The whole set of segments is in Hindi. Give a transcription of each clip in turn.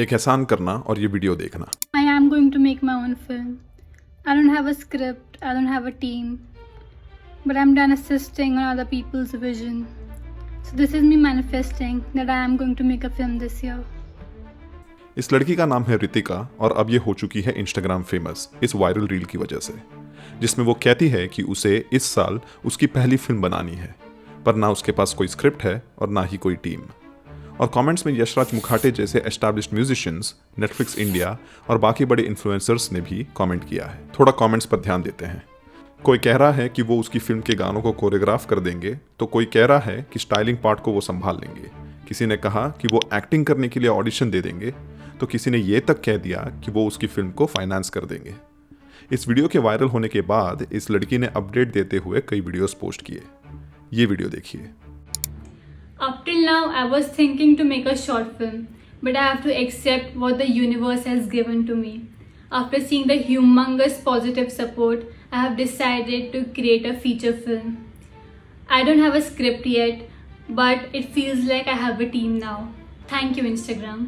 एक एहसान करना और ये वीडियो देखना। I am going to make my own film. I don't have a script, I don't have a team, but I'm done assisting on other people's vision. So this is me manifesting that I am going to make a film this year. इस लड़की का नाम है रितिका और अब ये हो चुकी है इंस्टाग्राम फेमस इस वायरल रील की वजह से, जिसमें वो कहती है कि उसे इस साल उसकी पहली फिल्म बनानी है, पर ना उसके पास कोई स्क्रिप्ट है और ना ही कोई टीम। और कमेंट्स में यशराज मुखाटे जैसे एस्टैब्लिश्ड म्यूजिशियंस, नेटफ्लिक्स इंडिया और बाकी बड़े इन्फ्लुएंसर्स ने भी कमेंट किया है। थोड़ा कमेंट्स पर ध्यान देते हैं। कोई कह रहा है कि वो उसकी फिल्म के गानों को कोरियोग्राफ कर देंगे, तो कोई कह रहा है कि स्टाइलिंग पार्ट को वो संभाल लेंगे। किसी ने कहा कि वो एक्टिंग करने के लिए ऑडिशन दे देंगे, तो किसी ने ये तक कह दिया कि वो उसकी फिल्म को फाइनेंस कर देंगे। इस वीडियो के वायरल होने के बाद इस लड़की ने अपडेट देते हुए कई वीडियोस पोस्ट किए। ये वीडियो देखिए। Up till now, I was thinking to make a short film, but I have to accept what the universe has given to me. After seeing the humongous positive support, I have decided to create a feature film. I don't have a script yet, but it feels like I have a team now. Thank you, Instagram.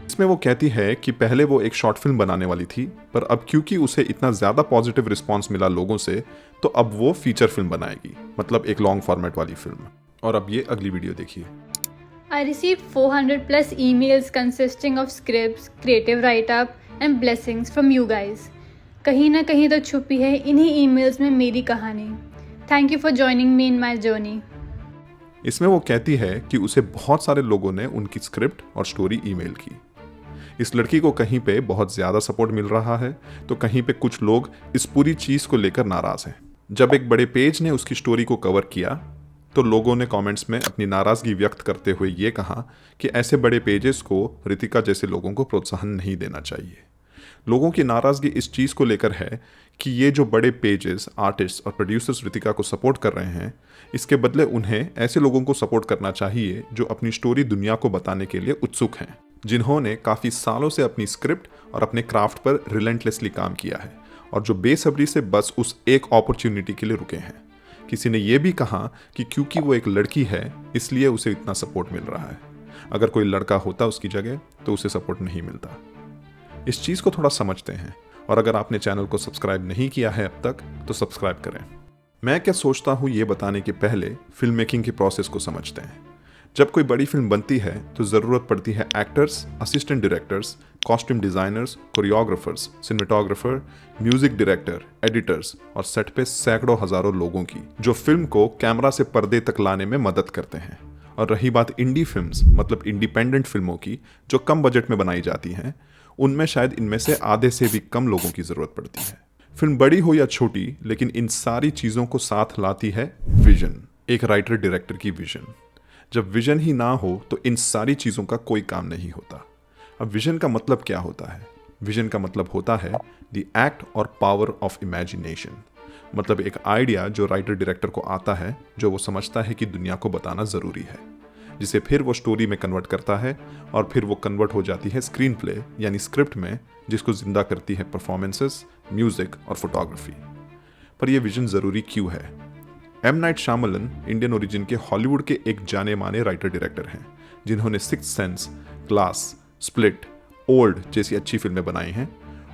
इसमें वो कहती है कि पहले वो एक शॉर्ट फिल्म बनाने वाली थी, पर अब क्योंकि उसे इतना ज़्यादा पॉजिटिव रिस्पांस मिला लोगों से, तो अब वो फीचर फिल्म बनाएगी, मतलब एक लॉन्ग फॉर्मेट वाली फिल्म। और अब ये अगली वीडियो देखिए। I received 400 plus emails consisting of scripts, creative write-up and blessings from you guys. कहीं ना कहीं तो छुपी है इन्हीं emails में मेरी कहानी। Thank you for joining me in my journey. इसमें वो कहती है कि उसे बहुत सारे लोगों ने उनकी स्क्रिप्ट और स्टोरी ईमेल की। इस लड़की को कहीं पे बहुत ज़्यादा सपोर्ट मिल रहा है, तो कहीं पे कुछ लोग इस पूरी चीज़ को लेकर नाराज़ हैं। जब एक बड़े पेज ने उसकी स्टोरी को कवर किया, तो लोगों ने कमेंट्स में अपनी नाराज़गी व्यक्त करते हुए ये कहा कि ऐसे बड़े पेजेस को रितिका जैसे लोगों को प्रोत्साहन नहीं देना चाहिए। लोगों की नाराज़गी इस चीज़ को लेकर है कि ये जो बड़े पेजेस, आर्टिस्ट और प्रोड्यूसर्स रितिका को सपोर्ट कर रहे हैं, इसके बदले उन्हें ऐसे लोगों को सपोर्ट करना चाहिए जो अपनी स्टोरी दुनिया को बताने के लिए उत्सुक हैं, जिन्होंने काफ़ी सालों से अपनी स्क्रिप्ट और अपने क्राफ्ट पर रिलेंटलेसली काम किया है और जो बेसब्री से बस उस एक अपॉर्चुनिटी के लिए रुके हैं। किसी ने यह भी कहा कि क्योंकि वो एक लड़की है इसलिए उसे इतना सपोर्ट मिल रहा है। अगर कोई लड़का होता उसकी जगह तो उसे सपोर्ट नहीं मिलता। इस चीज़ को थोड़ा समझते हैं, और अगर आपने चैनल को सब्सक्राइब नहीं किया है अब तक तो सब्सक्राइब करें। मैं क्या सोचता हूँ ये बताने के पहले फिल्म मेकिंग के प्रोसेस को समझते हैं। जब कोई बड़ी फिल्म बनती है तो ज़रूरत पड़ती है actors, assistant directors, costume designers, choreographers, cinematographer, music director, editors और सेट पे सैकड़ों हज़ारों लोगों की, जो फिल्म को कैमरा से पर्दे तक लाने में मदद करते हैं। और रही बात इंडी फिल्म्स, मतलब इंडिपेंडेंट फिल्मों की, जो कम बजट में बनाई जाती हैं, उनमें शायद इनमें से आधे से भी कम लोगों की ज़रूरत पड़ती है। फिल्म बड़ी हो या छोटी, लेकिन इन सारी चीज़ों को साथ लाती है विजन, एक राइटर डायरेक्टर की विजन। जब विजन ही ना हो तो इन सारी चीज़ों का कोई काम नहीं होता। अब विजन का मतलब क्या होता है? विजन का मतलब होता है द एक्ट और पावर ऑफ इमेजिनेशन, मतलब एक आइडिया जो राइटर डायरेक्टर को आता है, जो वो समझता है कि दुनिया को बताना ज़रूरी है, जिसे फिर वो स्टोरी में कन्वर्ट करता है और फिर वो कन्वर्ट हो जाती है स्क्रीन प्ले यानी स्क्रिप्ट में, जिसको जिंदा करती है परफॉर्मेंसेस, म्यूजिक और फोटोग्राफी। पर यह विजन ज़रूरी क्यों है? M night Shyamalan Indian origin के हॉलीवुड के एक जाने माने राइटर डायरेक्टर हैं, जिन्होंने sixth sense, glass, split, old जैसी अच्छी फिल्में बनाई हैं।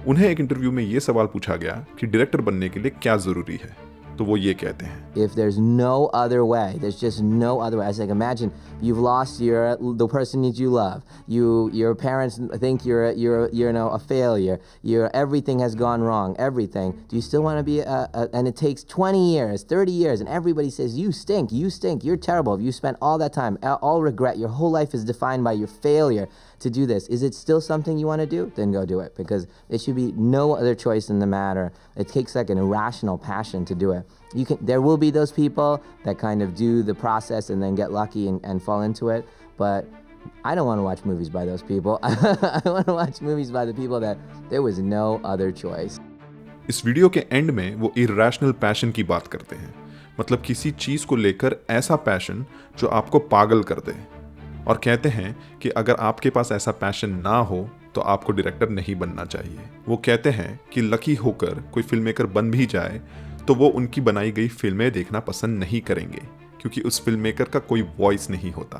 उन्हें एक इंटरव्यू में ये सवाल पूछा गया कि डायरेक्टर बनने के लिए क्या ज़रूरी है, तो वो ये कहते हैं, If there's no other way, there's just no other way. It's like, imagine you've lost the person that you love. Your parents think you're a failure. Everything has gone wrong. Everything. Do you still want to be and it takes 20 years, 30 years, and everybody says you stink, you're terrible. You spent all that time, all regret. Your whole life is defined by your failure to do this. Is it still something you want to do? Then go do it, because it should be no other choice in the matter. It takes like an irrational passion to do it. There will be those people that kind of do the process and then get lucky and fall into it, but I don't want to watch movies by those people. I want to watch movies by the people that there was no other choice. इस वीडियो के एंड में वो इरैशनल पैशन की बात करते हैं, मतलब किसी चीज़ को लेकर ऐसा पैशन जो आपको पागल कर दे, और कहते हैं कि अगर आपके पास ऐसा पैशन ना हो तो आपको डायरेक्टर नहीं बनना चाहिए। वो कहते हैं कि लकी होकर कोई फिल्म मेकर बन भी जाए तो वो उनकी बनाई गई फिल्में देखना पसंद नहीं करेंगे, क्योंकि उस फिल्म मेकर का कोई वॉइस नहीं होता।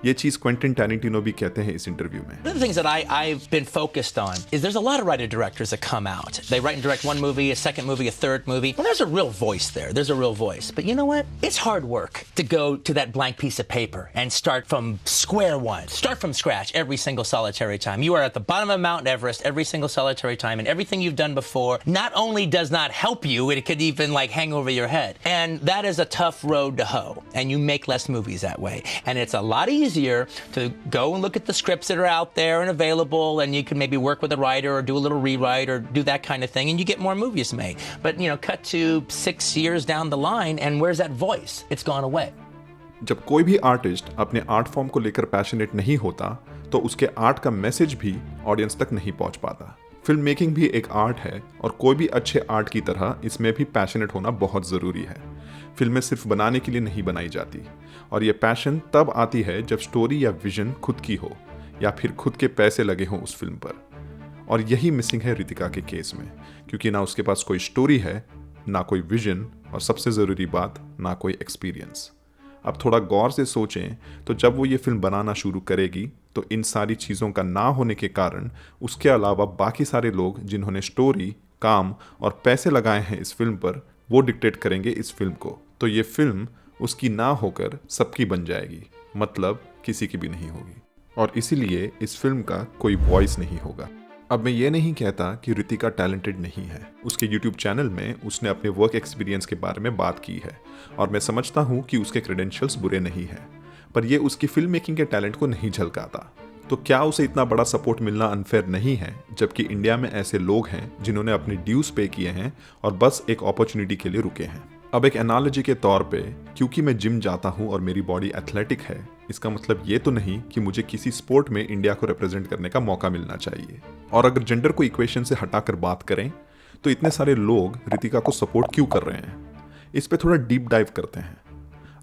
ये चीज क्वेंटिन टैरेंटिनो भी कहते हैं इस इंटरव्यू में। One of the things that I've been focused on is there's a lot of writer-directors that come out. They write and direct one movie, a second movie, a third movie. Well, there's a real voice there. There's a real voice. But you know what? It's hard work to go to that blank piece of paper and start from square one. Start from scratch every single solitary time. You are at the bottom of Mount Everest every single solitary time, and everything you've done before not only does not help you, it could even like hang over your head. And that is a tough road to hoe. And you make less movies that way. And it's a lot easier to go and look at the scripts that are out there and available, and you can maybe work with a writer or do a little rewrite or do that kind of thing, and you get more movies made. But cut to 6 years down the line, and where's that voice? It's gone away. जब कोई भी आर्टिस्ट अपने आर्ट फॉर्म को लेकर पैशनेट नहीं होता तो उसके आर्ट का मैसेज भी ऑडियंस तक नहीं पहुंच पाता। फिल्म मेकिंग भी एक आर्ट है और कोई भी अच्छे आर्ट की तरह इसमें भी पैशनेट होना बहुत ज़रूरी है। फिल्में सिर्फ बनाने के लिए नहीं बनाई जाती, और ये पैशन तब आती है जब स्टोरी या विजन खुद की हो या फिर खुद के पैसे लगे हों उस फिल्म पर। और यही मिसिंग है रितिका के केस में, क्योंकि ना उसके पास कोई स्टोरी है, ना कोई विजन, और सबसे ज़रूरी बात, ना कोई एक्सपीरियंस। अब थोड़ा गौर से सोचें तो जब वो ये फिल्म बनाना शुरू करेगी तो इन सारी चीज़ों का ना होने के कारण उसके अलावा बाकी सारे लोग जिन्होंने स्टोरी, काम और पैसे लगाए हैं इस फिल्म पर, वो डिक्टेट करेंगे इस फिल्म को। तो ये फिल्म उसकी ना होकर सबकी बन जाएगी, मतलब किसी की भी नहीं होगी, और इसीलिए इस फिल्म का कोई वॉइस नहीं होगा। अब मैं ये नहीं कहता कि रितिका टैलेंटेड नहीं है। उसके YouTube चैनल में उसने अपने वर्क एक्सपीरियंस के बारे में बात की है, और मैं समझता हूँ कि उसके क्रेडेंशियल्स बुरे नहीं हैं, पर ये उसकी फिल्म मेकिंग के टैलेंट को नहीं झलकाता। तो क्या उसे इतना बड़ा सपोर्ट मिलना अनफेयर नहीं है, जबकि इंडिया में ऐसे लोग हैं जिन्होंने अपने ड्यूज पे किए हैं और बस एक अपॉर्चुनिटी के लिए रुके हैं। अब एक एनालॉजी के तौर पे, क्योंकि मैं जिम जाता हूँ और मेरी बॉडी एथलेटिक है, इसका मतलब ये तो नहीं कि मुझे किसी स्पोर्ट में इंडिया को रिप्रेजेंट करने का मौका मिलना चाहिए। और अगर जेंडर को इक्वेशन से हटाकर बात करें तो इतने सारे लोग रितिका को सपोर्ट क्यों कर रहे हैं, इस पे थोड़ा डीप डाइव करते हैं।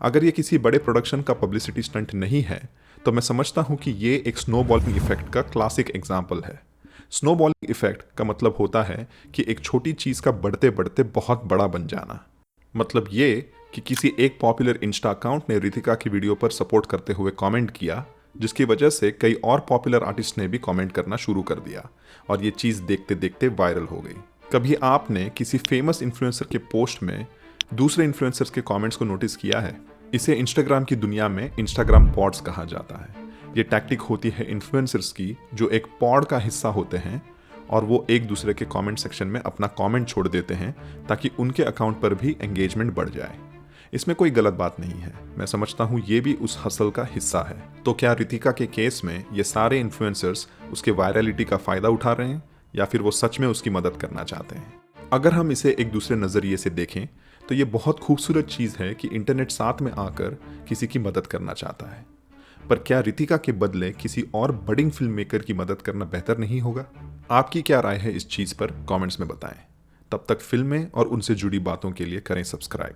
अगर ये किसी बड़े प्रोडक्शन का पब्लिसिटी स्टंट नहीं है तो मैं समझता हूँ कि ये एक स्नोबॉलिंग इफेक्ट का क्लासिक एग्जाम्पल है। स्नोबॉलिंग इफेक्ट का मतलब होता है कि एक छोटी चीज़ का बढ़ते बढ़ते बहुत बड़ा बन जाना। मतलब ये कि किसी एक पॉपुलर इंस्टा अकाउंट ने रितिका की वीडियो पर सपोर्ट करते हुए कमेंट किया, जिसकी वजह से कई और पॉपुलर आर्टिस्ट ने भी कमेंट करना शुरू कर दिया, और ये चीज़ देखते देखते वायरल हो गई। कभी आपने किसी फेमस इन्फ्लुएंसर के पोस्ट में दूसरे इन्फ्लुएंसर्स के कमेंट्स को नोटिस किया है? इसे इंस्टाग्राम की दुनिया में इंस्टाग्राम पॉड्स कहा जाता है। ये टैक्टिक होती है इन्फ्लुएंसर्स की, जो एक पॉड का हिस्सा होते हैं और वो एक दूसरे के कमेंट सेक्शन में अपना कमेंट छोड़ देते हैं ताकि उनके अकाउंट पर भी एंगेजमेंट बढ़ जाए। इसमें कोई गलत बात नहीं है, मैं समझता हूँ ये भी उस हसल का हिस्सा है। तो क्या रितिका के केस में ये सारे इन्फ्लुएंसर्स उसके वायरलिटी का फ़ायदा उठा रहे हैं, या फिर वो सच में उसकी मदद करना चाहते हैं? अगर हम इसे एक दूसरे नज़रिए से देखें तो ये बहुत खूबसूरत चीज़ है कि इंटरनेट साथ में आकर किसी की मदद करना चाहता है, पर क्या रितिका के बदले किसी और बडिंग फिल्म मेकर की मदद करना बेहतर नहीं होगा? आपकी क्या राय है इस चीज़ पर कमेंट्स में बताएं। तब तक फिल्में और उनसे जुड़ी बातों के लिए करें सब्सक्राइब।